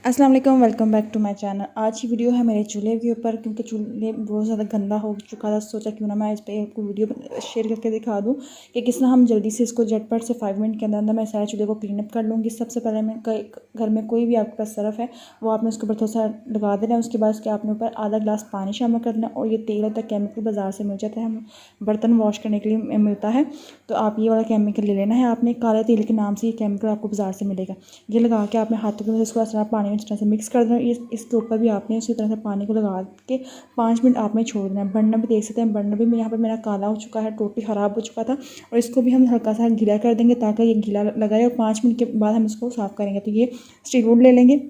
अस्सलाम वालेकुम, welcome back to my channel. आज की वीडियो है मेरे चूल्हे के ऊपर, क्योंकि चूल्हे बहुत ज़्यादा गंदा हो चुका था। सोचा क्यों ना मैं इस पर आपको वीडियो शेयर करके दिखा दूं कि किस तरह हम जल्दी से इसको झटपट से 5 मिनट के अंदर अंदर मैं सारे चूल्हे को क्लीन अप कर लूँगी। सबसे पहले मैं घर में कोई भी आपके पास सरफ है वो आपने उसके ऊपर थोड़ा सा लगा देना है। उसके बाद उसके आपने ऊपर आधा गिलास पानी शामिल करना है। और ये तेल होता है केमिकल, बाज़ार से मिल जाता है, हम बर्तन वॉश करने के लिए मिलता है। तो आप ये वाला केमिकल ले लेना है आपने, काले तेल के नाम से ये केमिकल आपको बाज़ार से मिलेगा। ये लगा के आपने हाथों के अंदर इसको इस तरह पानी में इस तरह से मिक्स कर देना। इसके ऊपर भी आपने उसी तरह से पानी को लगा के 5 मिनट आपने छोड़ देना है। बर्नर भी देख सकते हैं, बर्नर भी यहाँ पर मेरा काला हो चुका है, टोटली ख़राब हो चुका था। और इसको भी हम हल्का सा गीला कर देंगे ताकि ये गीला लगा रहे। और 5 मिनट के बाद हम इसको साफ़ करेंगे। तो ये स्टील वुड ले लेंगे,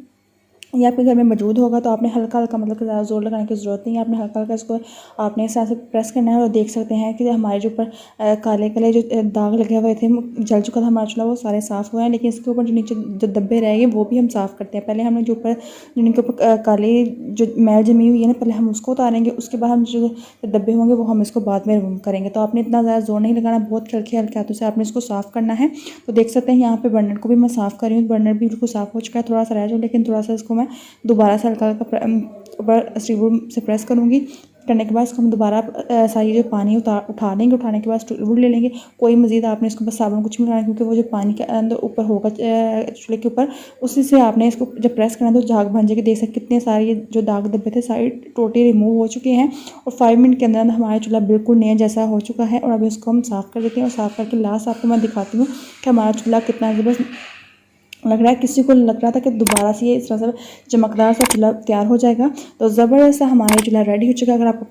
ये आपके घर में मौजूद होगा। तो आपने हल्का हल्का, मतलब कि ज़्यादा ज़ोर लगाने की ज़रूरत नहीं है। आपने हल्का हल्का इसको आपने इस तरह से प्रेस करना है। और देख सकते हैं कि हमारे जो ऊपर काले काले जो दाग लगे हुए थे, जल चुका था हमारा चूल्हा, वो सारे साफ़ हुए हैं। लेकिन इसके ऊपर जो नीचे जो धब्बे रह गए वो भी हम साफ़ करते हैं। पहले हमने जो ऊपर जिनके ऊपर काले जो मैल जमी हुई है ना, पहले हम उसको उतारेंगे। उसके बाद हम जो धब्बे होंगे वो हम इसको बाद में रिमूव करेंगे। तो आपने इतना ज़्यादा ज़ोर नहीं लगाना, बहुत हल्के हल्के हाथों से आपने इसको साफ़ करना है। तो देख सकते हैं यहाँ पे बर्नर को भी मैं साफ़ कर रही हूँ। बर्नर भी बिल्कुल साफ़ हो चुका है, थोड़ा सा रह जाए, लेकिन थोड़ा सा इसको मैं दोबारा से हल्का हल्का ऊपर स्टील वुड से प्रेस करूँगी। करने के बाद इसको हम दोबारा सारी जो पानी उठा लेंगे। उठाने के बाद स्टील वुड ले लेंगे। कोई मज़ीद आपने इसके ऊपर साबुन कुछ मिलाना है, क्योंकि वो जो पानी के अंदर ऊपर होगा चूल्हे के ऊपर, उसी से आपने इसको जब प्रेस करना तो झाग बन जाएगी। देख सकते कितने सारे जो दाग धब्बे थे सारे टोटली रिमूव हो चुके हैं। और 5 मिनट के अंदर अंदर हमारा चूल्हा बिल्कुल नया जैसा हो चुका है। और अभी इसको हम साफ़ कर देते हैं। और साफ़ करके लास्ट आपको मैं दिखाती हूँ कि हमारा चूल्हा कितना ज़बरदस्त लग रहा है। किसी को लग रहा था कि दोबारा से ये इस तरह से चमकदार सा चूल्हा तैयार हो जाएगा। तो ज़बरदस्त हमारा चूल्हा रेडी हो चुका है। अगर आपको